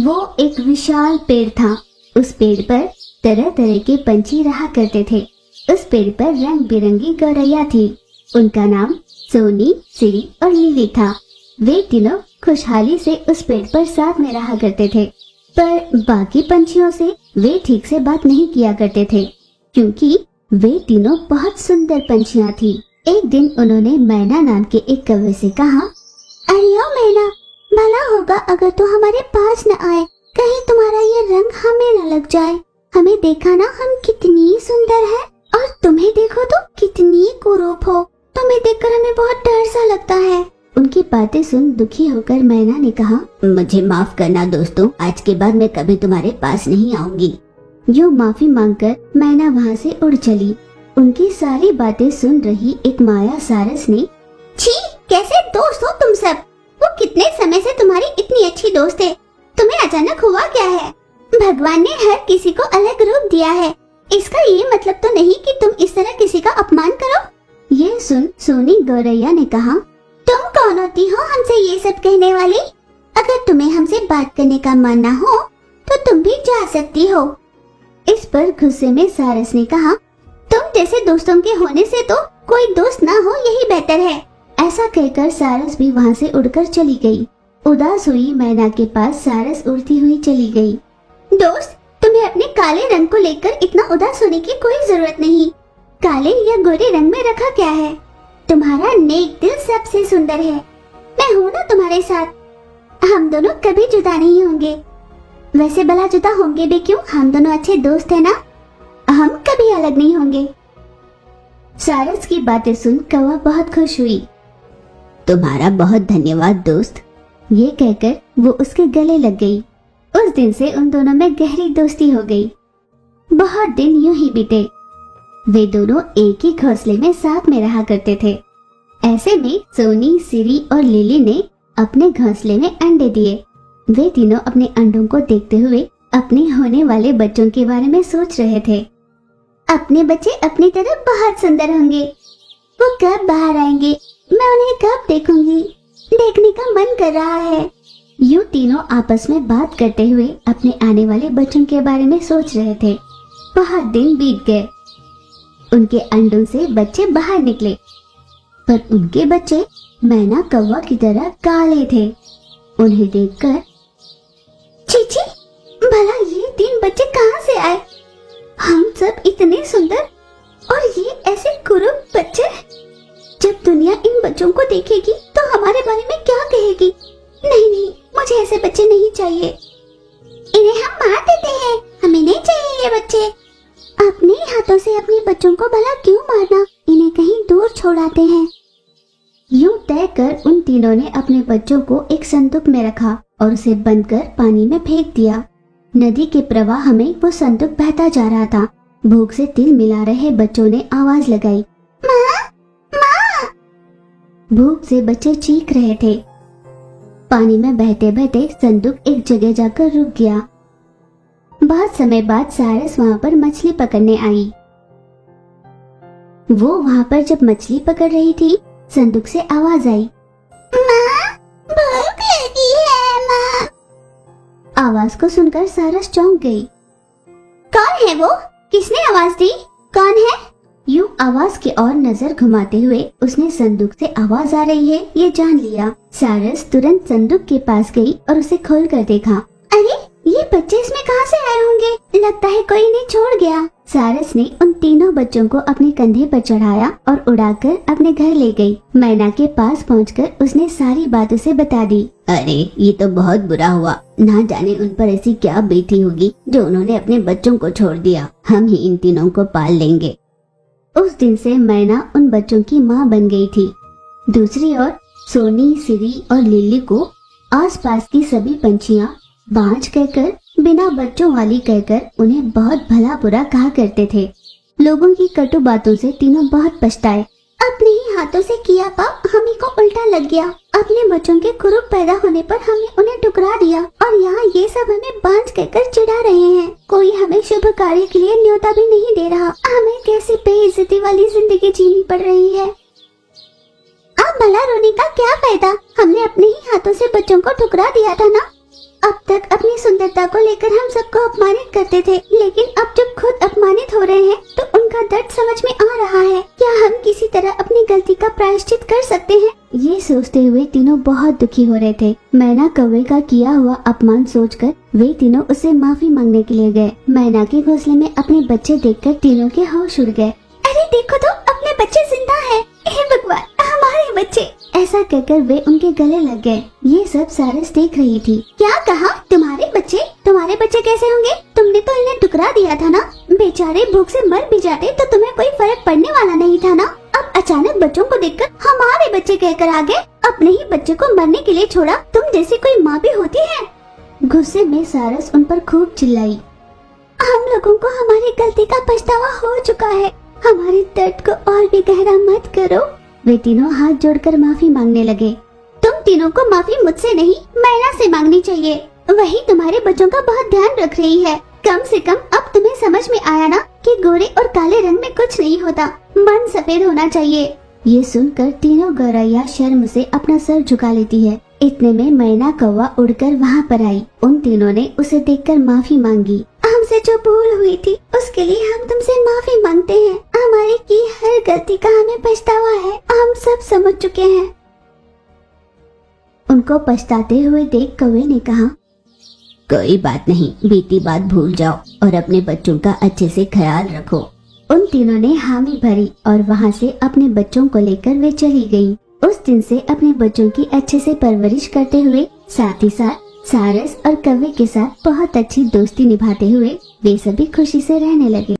वो एक विशाल पेड़ था। उस पेड़ पर तरह तरह के पंछी रहा करते थे। उस पेड़ पर रंग बिरंगी गौरैया थी। उनका नाम सोनी, सिरी और लिली था। वे तीनों खुशहाली से उस पेड़ पर साथ में रहा करते थे, पर बाकी पंछियों से वे ठीक से बात नहीं किया करते थे, क्योंकि वे तीनों बहुत सुंदर पंछियां थी। एक दिन उन्होंने मैना नाम के एक कौवे से कहा, अरे ओ मैना, भला होगा अगर तू हमारे पास न आए, कहीं तुम्हारा ये रंग हमें न लग जाए। हमें देखा ना हम कितनी सुंदर है, और तुम्हें देखो तो कितनी कुरूप हो। तुम्हें देखकर हमें बहुत डर सा लगता है। उनकी बातें सुन दुखी होकर मैना ने कहा, मुझे माफ करना दोस्तों, आज के बाद मैं कभी तुम्हारे पास नहीं आऊंगी। यूं माफी मांगकर मैना वहाँ से उड़ चली। उनकी सारी बातें सुन रही एक माया सारस ने, छी, कैसे दोस्त हो तुम सब? वो कितने समय से तुम्हारी इतनी अच्छी दोस्त है, तुम्हें अचानक हुआ क्या है? भगवान ने हर किसी को अलग रूप दिया है, इसका ये मतलब तो नहीं कि तुम इस तरह किसी का अपमान करो। ये सुन सोनी गौरैया ने कहा, तुम कौन होती हो हमसे ये सब कहने वाली? अगर तुम्हें हमसे बात करने का मन न हो तो तुम भी जा सकती हो। इस पर गुस्से में सारस ने कहा, तुम जैसे दोस्तों के होने से तो कोई दोस्त ना हो यही बेहतर है। ऐसा कहकर सारस भी वहाँ से उड़कर चली गई। उदास हुई मैना के पास सारस उड़ती हुई चली गई। दोस्त, तुम्हें अपने काले रंग को लेकर इतना उदास होने की कोई जरूरत नहीं। काले या गोरे रंग में रखा क्या है? तुम्हारा नेक दिल सबसे सुंदर है। मैं हूँ ना तुम्हारे साथ। हम दोनों कभी जुदा नहीं होंगे। वैसे भला जुदा होंगे भी क्यों? हम दोनों अच्छे दोस्त है ना, हम कभी अलग नहीं होंगे। सारस की बातें सुन कौवा बहुत खुश हुई। तुम्हारा बहुत धन्यवाद दोस्त। ये कहकर वो उसके गले लग गई। उस दिन से उन दोनों में गहरी दोस्ती हो गई। बहुत दिन यूं ही बीते। वे दोनों एक ही घोंसले में साथ में रहा करते थे। ऐसे में सोनी, सिरी और लिली ने अपने घोंसले में अंडे दिए। वे तीनों अपने अंडों को देखते हुए अपने होने वाले बच्चों के बारे में सोच रहे थे। अपने बच्चे अपनी तरह बहुत सुंदर होंगे। वो कब बाहर आएंगे? मैं उन्हें कब देखूंगी? देखने का मन कर रहा है। यूं तीनों आपस में बात करते हुए अपने आने वाले बच्चों के बारे में सोच रहे थे। बहुत दिन बीत गए। उनके अंडों से बच्चे बाहर निकले, पर उनके बच्चे मैना कौवा की तरह काले थे। उन्हें देखकर, चीची, भला ये 3 बच्चे कहाँ से आए? हम सब इतने सुंदर और ये ऐसे कुरूप बच्चे। जब दुनिया इन बच्चों को देखेगी तो हमारे बारे में क्या कहेगी? नहीं नहीं, मुझे ऐसे बच्चे नहीं चाहिए। इन्हें हम मार देते हैं, हमें नहीं चाहिए ये बच्चे। अपने हाथों से अपने बच्चों को भला क्यों मारना? इन्हें कहीं दूर छोड़ आते हैं। यूं तय कर उन तीनों ने अपने बच्चों को एक संदूक में रखा और उसे बंद कर पानी में फेंक दिया। नदी के प्रवाह में वो संदूक बहता जा रहा था। भूख से तिल मिला रहे बच्चों ने आवाज लगाई, माँ, माँ। भूख से बच्चे चीख रहे थे। पानी में बहते बहते संदूक एक जगह जाकर रुक गया। बहुत समय बाद सारस वहाँ पर मछली पकड़ने आई। वो वहाँ पर जब मछली पकड़ रही थी, संदूक से आवाज आई, माँ, भूख लगी है माँ। आवाज को सुनकर सारस चौंक गई। कौन है वो? किसने आवाज दी? कौन है? यूं आवाज की ओर नजर घुमाते हुए उसने संदूक से आवाज आ रही है ये जान लिया। सारस तुरंत संदूक के पास गई और उसे खोल कर देखा। अरे, ये बच्चे इसमें कहाँ से आए होंगे? लगता है कोई इन्हें छोड़ गया। सारस ने उन तीनों बच्चों को अपने कंधे पर चढ़ाया और उड़ाकर अपने घर ले गई। मैना के पास पहुंचकर उसने सारी बात उसे बता दी। अरे, ये तो बहुत बुरा हुआ। ना जाने उन पर ऐसी क्या बीती होगी जो उन्होंने अपने बच्चों को छोड़ दिया। हम ही इन तीनों को पाल लेंगे। उस दिन से मैना उन बच्चों की माँ बन गई थी। दूसरी ओर सोनी, सिरी और लिली को आसपास की सभी पंछियाँ बांझ कहकर, बिना बच्चों वाली कहकर उन्हें बहुत भला बुरा कहा करते थे। लोगों की कटु बातों से तीनों बहुत पछताए। अपने ही हाथों से किया पाप हमें को उल्टा लग गया। अपने बच्चों के कुरूप पैदा होने पर हमने उन्हें ठुकरा दिया और यहाँ ये सब हमें बांझ कहकर चिढ़ा रहे हैं। कोई हमें शुभ कार्य के लिए न्योता भी नहीं दे रहा। हमें कैसी बेइज्जती वाली जिंदगी जीनी पड़ रही है। अब भला रोने का क्या फायदा? हमने अपने ही हाथों से बच्चों को ठुकरा दिया था ना। अब तक अपनी सुंदर पिता को लेकर हम सबको अपमानित करते थे, लेकिन अब जब खुद अपमानित हो रहे हैं तो उनका दर्द समझ में आ रहा है। क्या हम किसी तरह अपनी गलती का प्रायश्चित कर सकते हैं? ये सोचते हुए तीनों बहुत दुखी हो रहे थे। मैना कौवे का किया हुआ अपमान सोचकर वे तीनों उससे माफी मांगने के लिए गए। मैना के घोंसले में अपने बच्चे देखकर तीनों के होश उड़ गए। अरे देखो तो, अपने बच्चे जिंदा हैं। हे भगवान, हमारे बच्चे! ऐसा कहकर वे उनके गले लग गए। ये सब सारस देख रही थी। क्या कहा? तुम्हारे बच्चे? तुम्हारे बच्चे कैसे होंगे? तुमने तो इन्हें ठुकरा दिया था ना। बेचारे भूख से मर भी जाते तो तुम्हें कोई फर्क पड़ने वाला नहीं था ना। अब अचानक बच्चों को देखकर हमारे बच्चे कहकर आ गए। अपने ही बच्चे को मरने के लिए छोड़ा। तुम जैसी कोई माँ भी होती है? गुस्से में सारस उन पर खूब चिल्लाई। हम लोगों को हमारी गलती का पछतावा हो चुका है। हमारे दर्द को और भी गहरा मत करो। वे तीनों हाथ जोड़कर माफी मांगने लगे। तुम तीनों को माफी मुझसे नहीं, मैना से मांगनी चाहिए। वही तुम्हारे बच्चों का बहुत ध्यान रख रही है। कम से कम अब तुम्हें समझ में आया ना कि गोरे और काले रंग में कुछ नहीं होता, मन सफेद होना चाहिए। ये सुनकर तीनों गौरैया शर्म से अपना सर झुका लेती है। इतने में मैना कौवा उड़कर वहाँ पर आई। उन तीनों ने उसे देखकर माफी मांगी। हमसे जो भूल हुई थी उसके लिए हम तुमसे माफी मांगते हैं। हमारी की हर गलती का हमें पछतावा है। हम सब समझ चुके हैं। उनको पछताते हुए देख कौवे ने कहा, कोई बात नहीं, बीती बात भूल जाओ और अपने बच्चों का अच्छे से ख्याल रखो। उन तीनों ने हामी भरी और वहाँ से अपने बच्चों को लेकर वे चली गयी। उस दिन से अपने बच्चों की अच्छे से परवरिश करते हुए साथ ही साथ सारस और कौवे के साथ बहुत अच्छी दोस्ती निभाते हुए वे सभी खुशी से रहने लगे।